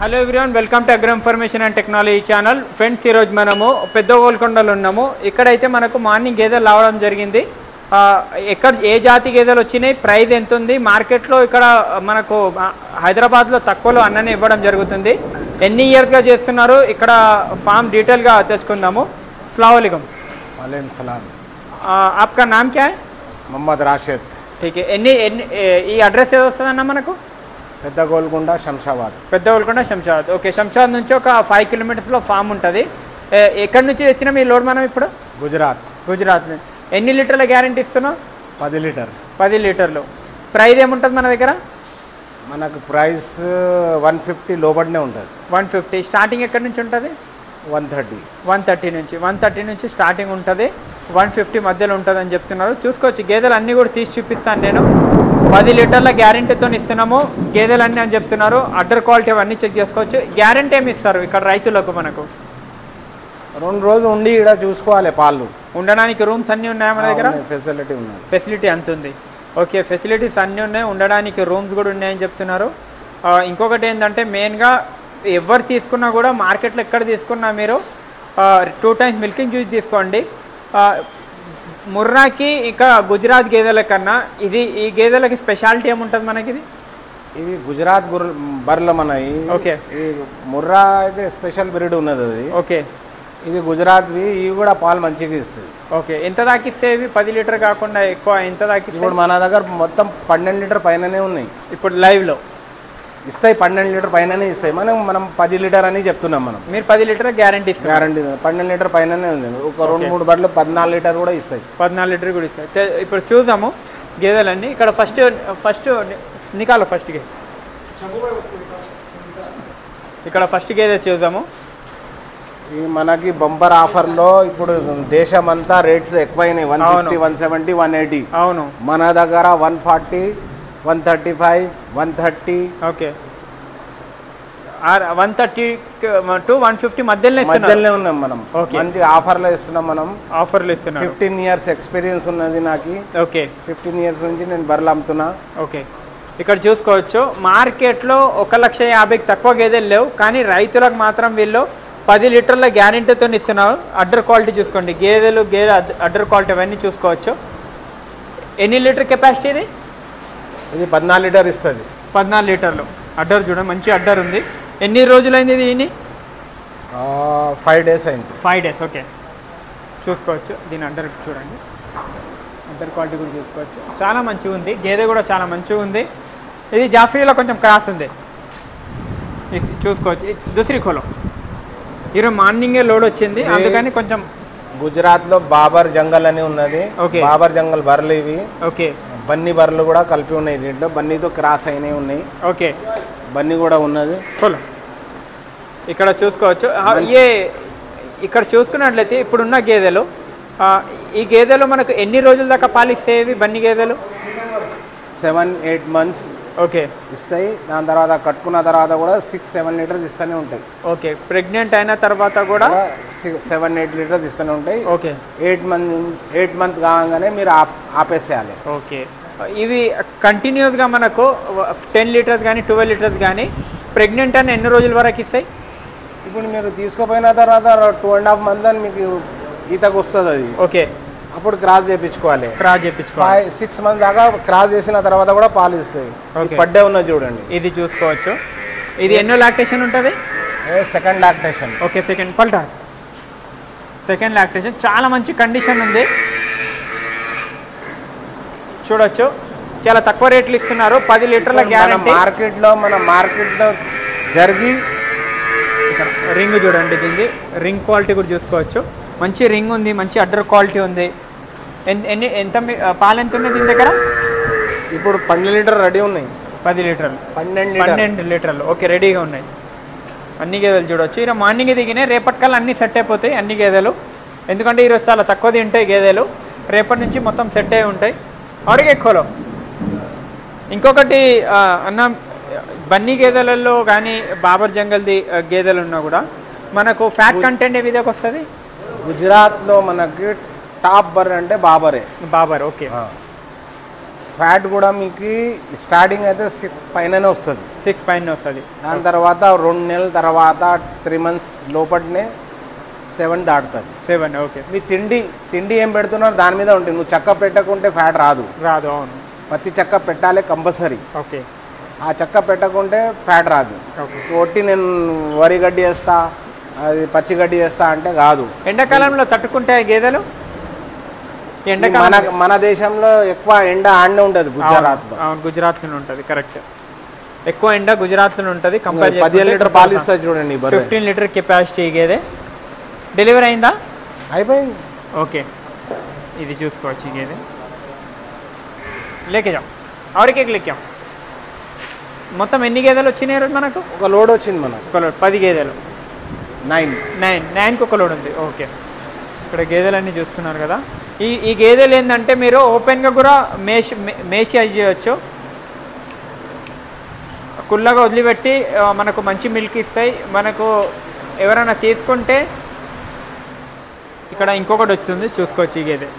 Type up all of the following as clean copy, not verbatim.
Hello everyone, welcome to agro information and technology channel. Friends, ఈరోజు మనము పెద్ద గోల్కొండలో ఉన్నాము. ఇక్కడైతే మనకు మార్నింగ్ గేదెలు రావడం జరిగింది. ఎక్కడ ఏ జాతి గేదెలు వచ్చినాయి, ప్రైస్ ఎంత ఉంది మార్కెట్లో, ఇక్కడ మనకు హైదరాబాద్లో తక్కువలో అన్ననే ఇవ్వడం జరుగుతుంది. ఎన్ని ఇయర్స్గా చేస్తున్నారు, ఇక్కడ ఫామ్ డీటెయిల్గా తెలుసుకుందాము. अस्सलाम वालेकुम. वालेकुम सलाम. आपका नाम क्या है? मोहम्मद राशिद. ठीक है. ఈ అడ్రస్ ఏదో వస్తుందన్న మనకు? పెద్ద గోల్కొండ శంషాబాద్. పెద్ద గోల్కొండ శంషాబాద్. ఓకే, శంషాబాద్ నుంచి ఒక 5 కిలోమీటర్స్లో ఫామ్ ఉంటుంది. ఎక్కడి నుంచి తెచ్చినాం ఈ లోడ్ మనం ఇప్పుడు? గుజరాత్. ఎన్ని లీటర్ల గ్యారంటీ ఇస్తున్నావు? 10 లీటర్లు. ప్రైస్ ఏముంటుంది మన దగ్గర? మనకు ప్రైస్ 150 లోబడినే ఉంటుంది. 150. స్టార్టింగ్ ఎక్కడి నుంచి ఉంటుంది? 130 నుంచి స్టార్టింగ్ ఉంటుంది. 150 మధ్యలో ఉంటుంది అని చెప్తున్నారు. చూసుకోవచ్చు, గేదెలు అన్నీ కూడా తీసి చూపిస్తాను నేను. 10 లీటర్ల గ్యారంటీతో ఇస్తున్నాము గేదెలు అన్నీ అని చెప్తున్నారు. అడ్డర్ క్వాలిటీ అవన్నీ చెక్ చేసుకోవచ్చు. గ్యారంటీ ఏమి ఇస్తారు ఇక్కడ రైతులకు? మనకు 2 రోజులు ఉండి ఇక్కడ చూసుకోవాలి. పాలు ఉండడానికి రూమ్స్ అన్నీ ఉన్నాయా మన దగ్గర? ఫెసిలిటీ అంత ఉంది. ఓకే, ఫెసిలిటీస్ అన్నీ ఉన్నాయి, ఉండడానికి రూమ్స్ కూడా ఉన్నాయని చెప్తున్నారు. ఇంకొకటి ఏంటంటే మెయిన్గా ఎవరు తీసుకున్నా కూడా మార్కెట్లో ఎక్కడ తీసుకున్నా మీరు 2 టైమ్స్ మిల్కింగ్ జ్యూస్ తీసుకోండి. ముర్రాకి ఇంకా గుజరాత్ గేదెల కన్నా ఈ గేదెలకి స్పెషాలిటీ ఏముంటుంది మనకి? ఇవి గుజరాత్ బర్రెలు మనవి. ఓకే, ఈ ముర్రా అయితే స్పెషల్ బ్రీడ్ ఉన్నది అది. ఓకే, ఇది గుజరాత్వి. ఇవి కూడా పాలు మంచిగా ఇస్తాయి. ఓకే, ఎంత దాకా ఇస్తాయి ఇవి? 10 లీటర్ కాకుండా ఎక్కువ ఎంత దాకా? ఇప్పుడు మన దగ్గర మొత్తం 12 లీటర్ పైననే ఉన్నాయి. ఇప్పుడు లైవ్లో ఇస్తాయి 12 లీటర్ పైననే ఇస్తాయి. మనం 10 లీటర్ అని చెప్తున్నాం. మీరు 10 లీటర్ గ్యారంటీ 12 లీటర్ పైననే ఉంది. ఒక 2-3 బర్రెలు 14 లీటర్ కూడా ఇస్తాయి. 14 లీటర్ కూడా ఇస్తాయి. ఇప్పుడు చూద్దాము గేదెలన్నీ. ఇక్కడ ఫస్ట్ నికాలో ఇక్కడ ఫస్ట్ గేదె చూద్దాము. మనకి బంపర్ ఆఫర్లో ఇప్పుడు దేశమంతా రేట్స్ ఎక్కువైనాయి. 160, 170, 180. అవును, మన దగ్గర 140, 135, 130. ఓకే, 130 to 150 మధ్యలోనే ఉన్నాం మనం. మంచి ఆఫర్లో ఇస్తున్నాం మనం. 15 ఇయర్స్ ఎక్స్పీరియన్స్ ఉన్నది నాకు. ఓకే, 15 ఇయర్స్ నుంచి నేను బర్రెలు అమ్ముతున్నా. ఓకే, ఇక్కడ చూసుకోవచ్చు మార్కెట్లో 1,50,000 తక్కువ గేదెలు లేవు, కానీ రైతులకు మాత్రం వీళ్ళు 10 లీటర్ల గ్యారెంటీతో ఇస్తున్నారు. అడ్డర్ క్వాలిటీ చూసుకోండి, గేదె అడ్డర్ క్వాలిటీ అవన్నీ చూసుకోవచ్చు. ఎన్ని లీటర్ కెపాసిటీ ఇది? ఇది 14 లీటర్ ఇస్తుంది. 14 లీటర్లు అడ్డర్ చూడండి, మంచి అడ్డర్ ఉంది. ఎన్ని రోజులైంది ఇది? 5 డేస్ అయింది. 5 డేస్. ఓకే, చూసుకోవచ్చు దీని అడ్డర్ చూడండి, అడ్డర్ క్వాలిటీ కూడా చూసుకోవచ్చు. చాలా మంచిగా ఉంది, గేదె కూడా చాలా మంచిగా ఉంది. ఇది జాఫ్రీలో కొంచెం క్రాస్ ఉంది, చూసుకోవచ్చు. దూసరి ఖోలో ఈరోజు మార్నింగే లోడ్ వచ్చింది, అందుకని కొంచెం. గుజరాత్లో బాబర్ జంగల్ అని ఉన్నది. బాబర్ జంగల్ బర్రెలు ఇవి. ఓకే, బన్నీ బర్రెలు కూడా కలిపి ఉన్నాయి దీంట్లో. బన్నీతో క్రాస్ అయినవి ఉన్నాయి. ఓకే, బన్నీ కూడా ఉన్నది. ఇక్కడ చూసుకోవచ్చు. ఇక్కడ చూసుకున్నట్లయితే ఇప్పుడున్న గేదెలు, ఈ గేదెలు మనకు ఎన్ని రోజుల దాకా పాలిస్తాయి? బన్నీ గేదెలు 7-8 మంత్స్ ఓకే ఇస్తాయి. దాని తర్వాత కట్టుకున్న తర్వాత కూడా 6-7 లీటర్స్ ఇస్తూనే ఉంటాయి. ఓకే, ప్రెగ్నెంట్ అయిన తర్వాత కూడా 7-8 లీటర్స్ ఇస్తూనే ఉంటాయి. ఓకే, 8 మంత్ కాగానే మీరు ఆపేసేయాలి. ఓకే, ఇవి కంటిన్యూస్గా మనకు 10 లీటర్స్ కానీ 12 లీటర్స్ కానీ ప్రెగ్నెంట్ అని ఎన్ని రోజుల వరకు ఇస్తాయి? ఇప్పుడు మీరు తీసుకుపోయిన తర్వాత 2.5 మంత్ అని మీకు ఈతకు వస్తుంది అది. ఓకే, అప్పుడు క్రాస్ చేయించుకోవాలి. 6 మంత్స్ దాకా క్రాస్ చేసిన తర్వాత కూడా పాలు ఇస్తాయి. పడ్డే ఉన్నది చూడండి, ఇది చూసుకోవచ్చు. ఇది ఎన్నో లాక్టేషన్ ఉంటుంది? Second lactation. Okay, second lactation. చాలా మంచి కండిషన్ ఉంది, చూడొచ్చు. చాలా తక్కువ రేట్లు ఇస్తున్నారు. 10 లీటర్ల గ్యారెంటీ. మన మార్కెట్లో జరిగి ఇక్కడ రింగ్ చూడండి, దీన్ని రింగ్ క్వాలిటీ కూడా చూసుకోవచ్చు. మంచి రింగ్ ఉంది, మంచి అడ్డర్ క్వాలిటీ ఉంది. ఎంత పాలు ఎంత ఉన్నాయి దీని దగ్గర? ఇప్పుడు 12 లీటర్ రెడీ ఉన్నాయి. 10 లీటర్లు 12 లీటర్లు ఓకే, రెడీగా ఉన్నాయి. అన్ని గేదెలు చూడవచ్చు. ఈరోజు మార్నింగ్ దిగినాయి, రేపటికల్లా అన్నీ సెట్ అయిపోతాయి అన్ని గేదెలు. ఎందుకంటే ఈరోజు చాలా తక్కువ తింటాయి గేదెలు, రేపటి నుంచి మొత్తం సెట్ అయి ఉంటాయి. అడిగే ఎక్కువలో ఇంకొకటి అన్న, బన్నీ గేదెలలో కానీ బాబర్ జంగల్ది గేదెలు ఉన్నా కూడా మనకు ఫ్యాట్ కంటెంట్ ఏ విధంగా వస్తుంది? గుజరాత్లో మనకి టాప్ బర్రె అంటే బాబర్. ఓకే, ఫ్యాట్ కూడా మీకు స్టార్టింగ్ అయితే 6 పైననే వస్తుంది. 6 పైన వస్తుంది. దాని తర్వాత 2 నెలల తర్వాత 3 months లోపలనే 7 దాటుతుంది. 7 ఓకే. మీ తిండి ఏం పెడుతున్నారు దాని మీద ఉంటుంది. నువ్వు చెక్క పెట్టకుంటే ఫ్యాట్ రాదు. అవును. పత్తి చెక్క పెట్టాలి కంపల్సరీ. ఓకే. ఆ చెక్క పెట్టకుంటే ఫ్యాట్ రాదు. ఓకే. ఒట్టి నేను వరి గడ్డి వేస్తా, అది పచ్చి గడ్డి వేస్తా అంటే కాదు. ఎండాకాలంలో తట్టుకుంటాయి గేదెలు? మన దేశంలో ఎక్కువ ఎండ ఆడనే ఉంటుంది గుజరాత్లో. అవును, గుజరాత్లో ఉంటుంది. కరెక్ట్. ఎక్కువ ఎండ గుజరాత్లో ఉంటుంది. కంపేర్ 15 లీటర్ పాలు ఇస్తుంది చూడండి. 15 లీటర్ కెపాసిటీ గేదె. డెలివరీ అయిందా? అయిపోయింది. ఓకే. ఇది చూసుకోవచ్చు ఈ గేదె. లేకే జాం ఆవిడకి లేకాం. మొత్తం ఎన్ని గేదెలు వచ్చినాయి రోజు మనకు? ఒక లోడ్ వచ్చింది మనకు. ఒక లోడ్ 10 గేదెలు. 9కి ఒక లోడ్ ఉంది. ఓకే. ఇక్కడ గేదెలన్నీ చూస్తున్నారు కదా. ఈ గేదెలు ఏంటంటే మీరు ఓపెన్గా కూడా మేషి అది చేయవచ్చు. కుల్లగా వదిలిపెట్టి మనకు మంచి మిల్క్ ఇస్తాయి. మనకు ఎవరైనా తీసుకుంటే ఇక్కడ ఇంకొకటి వచ్చింది చూసుకోవచ్చు. ఈ గేదె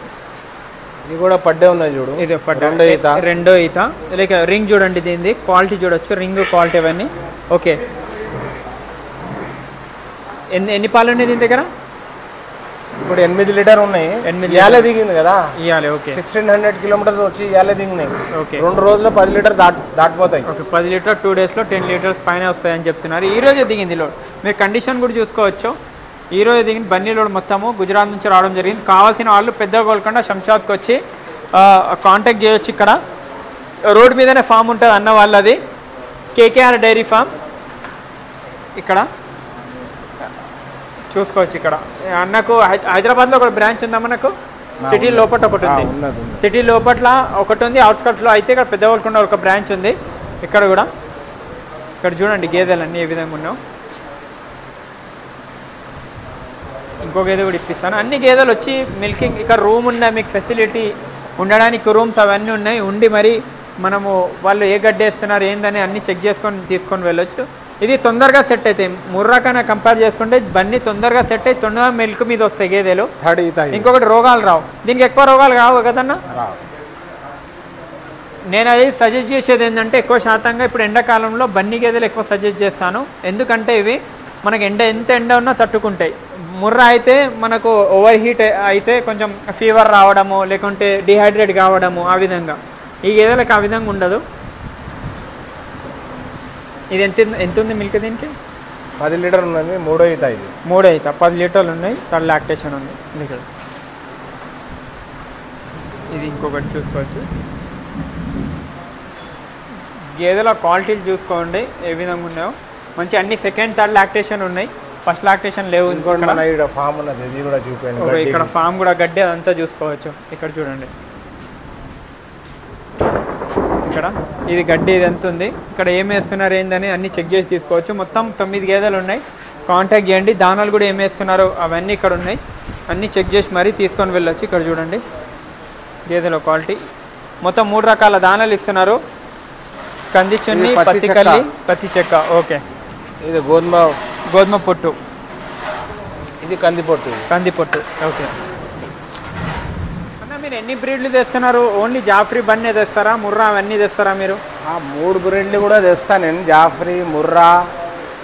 ఇది కూడా పడ్డే ఉన్నాయి చూడు. ఇది రెండో ఈత. లేక రింగ్ చూడండి, దీనిది క్వాలిటీ చూడొచ్చు. రింగ్ క్వాలిటీ అవన్నీ ఓకే. ఎన్ని పాలు ఉన్నాయి దీని దగ్గర? ఇప్పుడు 8 లీటర్ ఉన్నాయి. ఇయాలే దిగింది కదా. ఇయాలే. ఓకే. 1600 కిలోమీటర్స్ వచ్చి ఇయాలే దిగినాయి. ఓకే. 2 రోజుల్లో 10 లీటర్ దాటిపోతాయి. ఓకే. 10 లీటర్ 2 డేస్లో 10 లీటర్స్ పైన వస్తాయని చెప్తున్నారు. ఈ రోజే దిగింది లోడ్. మీరు కండిషన్ కూడా చూసుకోవచ్చు. ఈ రోజు దిగిన బన్నీ లోడ్ మొత్తము గుజరాత్ నుంచి రావడం జరిగింది. కావాల్సిన వాళ్ళు పెద్ద గోల్కొండ శంషాద్కి వచ్చి కాంటాక్ట్ చేయొచ్చు. ఇక్కడ రోడ్ మీదనే ఫామ్ ఉంటుంది అన్న వాళ్ళది, కేకేఆర్ డైరీ ఫామ్. ఇక్కడ చూసుకోవచ్చు. ఇక్కడ అన్నకు హైదరాబాద్లో ఒక బ్రాంచ్ ఉందా మనకు? సిటీ లోపల ఒకటి ఉంది. సిటీ లోపల ఒకటి ఉంది. అవుట్స్కట్స్లో అయితే ఇక్కడ పెద్ద గోల్కొండ ఒక బ్రాంచ్ ఉంది. ఇక్కడ కూడా ఇక్కడ చూడండి గేదెలన్నీ ఏ విధంగా ఉన్నావు. ఇంకో గేదె కూడా ఇప్పిస్తాను. అన్ని గేదెలు వచ్చి మిల్కింగ్. ఇక్కడ రూమ్ ఉన్నాయి, మీకు ఫెసిలిటీ ఉండడానికి రూమ్స్ అవన్నీ ఉన్నాయి. ఉండి మరి మనము వాళ్ళు ఏ గడ్డి వేస్తున్నారు ఏందని అన్నీ చెక్ చేసుకొని తీసుకొని వెళ్ళొచ్చు. ఇది తొందరగా సెట్ అవుతాయి. ముర్రా కన్నా కంపేర్ చేసుకుంటే బన్నీ తొందరగా సెట్ అయ్యి తొందరగా మిల్క్ మీద వస్తాయి గేదెలు. ఇంకొకటి రోగాలు రావు దీనికి. ఎక్కువ రోగాలు రావు కదన్నా. నేను అది సజెస్ట్ చేసేది ఏంటంటే ఎక్కువ శాతంగా ఇప్పుడు ఎండాకాలంలో బన్నీ గేదెలు ఎక్కువ సజెస్ట్ చేస్తాను. ఎందుకంటే ఇవి మనకి ఎంత ఎండ ఉన్నా తట్టుకుంటాయి. ముర్రా అయితే మనకు ఓవర్ హీట్ అయితే కొంచెం ఫీవర్ రావడము, లేకుంటే డిహైడ్రేట్ కావడము, ఆ విధంగా. ఈ గేదెలకు ఆ విధంగా ఉండదు. ఇది ఎంత ఉంది మిల్క్ దీనికి? 10 లీటర్ ఉన్నది. 3వ ఈత. ఇది 3వ ఈత. 10 లీటర్లు ఉన్నాయి. థర్డ్ లాక్టేషన్ ఉంది ఇక్కడ. ఇది ఇంకొకటి చూసుకోవచ్చు. గేదెల క్వాలిటీలు చూసుకోండి ఏ విధంగా ఉన్నాయో. మంచి అన్ని సెకండ్ థర్డ్ లాక్టేషన్ ఉన్నాయి. ఫస్ట్ లాక్టేషన్ లేవు. ఫామ్ ఉన్నది, ఇది కూడా చూపించండి. ఇక్కడ ఫామ్ కూడా గడ్డి అదంతా చూసుకోవచ్చు. ఇక్కడ చూడండి. ఇక్కడ ఇది గడ్డి ఇది ఎంత ఉంది, ఇక్కడ ఏం వేస్తున్నారు ఏందని అన్ని చెక్ చేసి తీసుకోవచ్చు. మొత్తం 9 గేదెలు ఉన్నాయి. కాంటాక్ట్ చేయండి. దానాలు కూడా ఏం వేస్తున్నారు అవన్నీ ఇక్కడ ఉన్నాయి. అన్నీ చెక్ చేసి మరీ తీసుకొని వెళ్ళొచ్చు. ఇక్కడ చూడండి గేదెల క్వాలిటీ. మొత్తం 3 రకాల దానాలు ఇస్తున్నారు. కంది చున్ని, పత్తి కల్లి, పత్తి చెక్క. ఓకే. ఇది గోధుమ పొట్టు. ఇది కందిపొట్టు. ఓకే. అన్న మీరు ఎన్ని బ్రీడ్లు తెస్తున్నారు? ఓన్లీ జాఫ్రీ బన్నే తెస్తారా, ముర్రా అవన్నీ తెస్తారా మీరు? 3 బ్రీడ్లు కూడా తెస్తాను నేను. జాఫ్రీ, ముర్రా,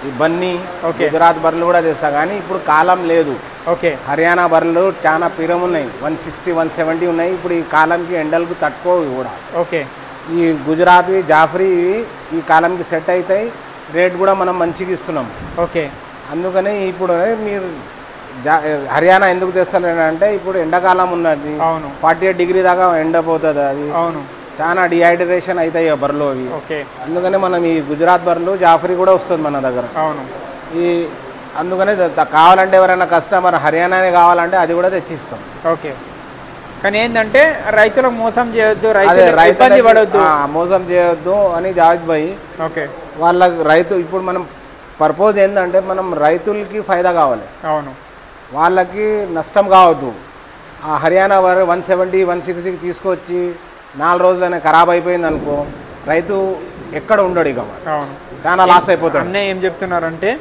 ఈ బన్నీ, గుజరాత్ బర్రెలు కూడా తెస్తా. కానీ ఇప్పుడు కాలం లేదు. ఓకే. హర్యానా బర్రెలు చాలా పిరం ఉన్నాయి. 160, 170 ఉన్నాయి. ఇప్పుడు ఈ కాలంకి ఎండలకు తట్టుకోవు కూడా. ఓకే. ఈ గుజరాత్ జాఫ్రీ ఈ కాలంకి సెట్ అవుతాయి. రేట్ కూడా మనం మంచిగా ఇస్తున్నాం. ఓకే. అందుకని ఇప్పుడు మీరు హర్యానా ఎందుకు తెస్తారు అంటే ఇప్పుడు ఎండాకాలం ఉన్నది. 48 డిగ్రీ దాకా ఎండపోతుంది. అది చాలా డిహైడ్రేషన్ అవుతాయి బర్రెలు అవి. అందుకని మనం ఈ గుజరాత్ బర్రెలు జాఫ్రీ కూడా వస్తుంది మన దగ్గర. అందుకనే కావాలంటే ఎవరైనా కస్టమర్ హర్యానానే కావాలంటే అది కూడా తెచ్చిస్తాం. ఓకే. కానీ ఏంటంటే రైతులకు మోసం చేయొద్దు, ఇబ్బంది పడొద్దు, మోసం చేయొద్దు అని జావేద్ భాయ్. ఓకే. వాళ్ళకి రైతు ఇప్పుడు మనం పర్పోజ్ ఏంటంటే మనం రైతులకి ఫైదా కావాలి. అవును. వాళ్ళకి నష్టం కావద్దు. ఆ హర్యానా వారు 170, 160 తీసుకొచ్చి 4 రోజులనే ఖరాబ్ అయిపోయింది అనుకో, రైతు ఎక్కడ ఉండడు. ఇక చాలా లాస్ అయిపోతాడు. అన్నీ ఏం చెప్తున్నారంటే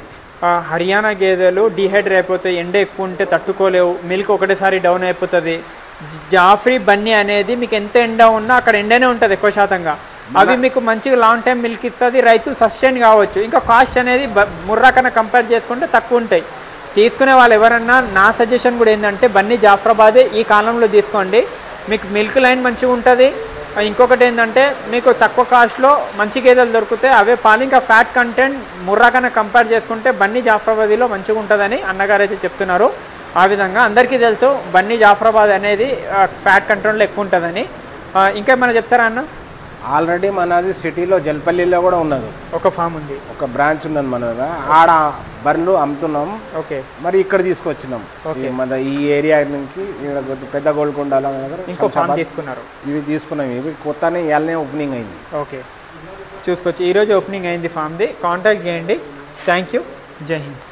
హర్యానా గేదెలు డిహైడ్రేట్ అయిపోతాయి, ఎండ ఎక్కువ ఉంటే తట్టుకోలేవు, మిల్క్ ఒకటేసారి డౌన్ అయిపోతుంది, జాఫ్రీ బన్నీ అనేది మీకు ఎంత ఎండ ఉన్నా అక్కడ ఎండనే ఉంటుంది ఎక్కువ శాతంగా. అవి మీకు మంచిగా లాంగ్ టైం మిల్క్ ఇస్తుంది, రైతు సస్టైన్ కావచ్చు. ఇంకా కాస్ట్ అనేది ముర్రా కన్నా కంపేర్ చేసుకుంటే తక్కువ ఉంటాయి. తీసుకునే వాళ్ళు ఎవరన్నా నా సజెషన్ కూడా ఏంటంటే బన్నీ జాఫ్రాబాదే ఈ కాలంలో తీసుకోండి. మీకు మిల్క్ లైన్ మంచిగా ఉంటుంది. ఇంకొకటి ఏంటంటే మీకు తక్కువ కాస్ట్లో మంచి గేదెలు దొరుకుతాయి. అవే పాలు ఇంకా ఫ్యాట్ కంటెంట్ ముర్రా కన్నా కంపేర్ చేసుకుంటే బన్నీ జాఫ్రాబాదీలో మంచిగా ఉంటుందని అన్నగారు అయితే చెప్తున్నారు. ఆ విధంగా అందరికీ తెలుసు బన్నీ జాఫ్రాబాద్ అనేది ఫ్యాట్ కంట్రోల్లో ఎక్కువ ఉంటుందని. ఇంకా ఏమైనా చెప్తారా అన్న? ఆల్రెడీ మనది సిటీలో జల్పల్లిలో కూడా ఉన్నది, ఒక ఫామ్ ఉంది, ఒక బ్రాంచ్ ఉన్నది మన దగ్గర. ఆడ బర్రెలు అమ్ముతున్నాం. ఓకే. మరి ఇక్కడ తీసుకొచ్చినాం మన ఈ ఏరియా నుంచి పెద్ద గోల్కొండ ఇంకో ఫామ్ తీసుకున్నారు. ఇవి తీసుకున్నాం. ఇవి కొత్తనే ఇవాళనే ఓపెనింగ్ అయింది. ఓకే, చూసుకోవచ్చు. ఈరోజు ఓపెనింగ్ అయింది ఫామ్ది. కాంటాక్ట్ చేయండి. Thank you. జై హింద్.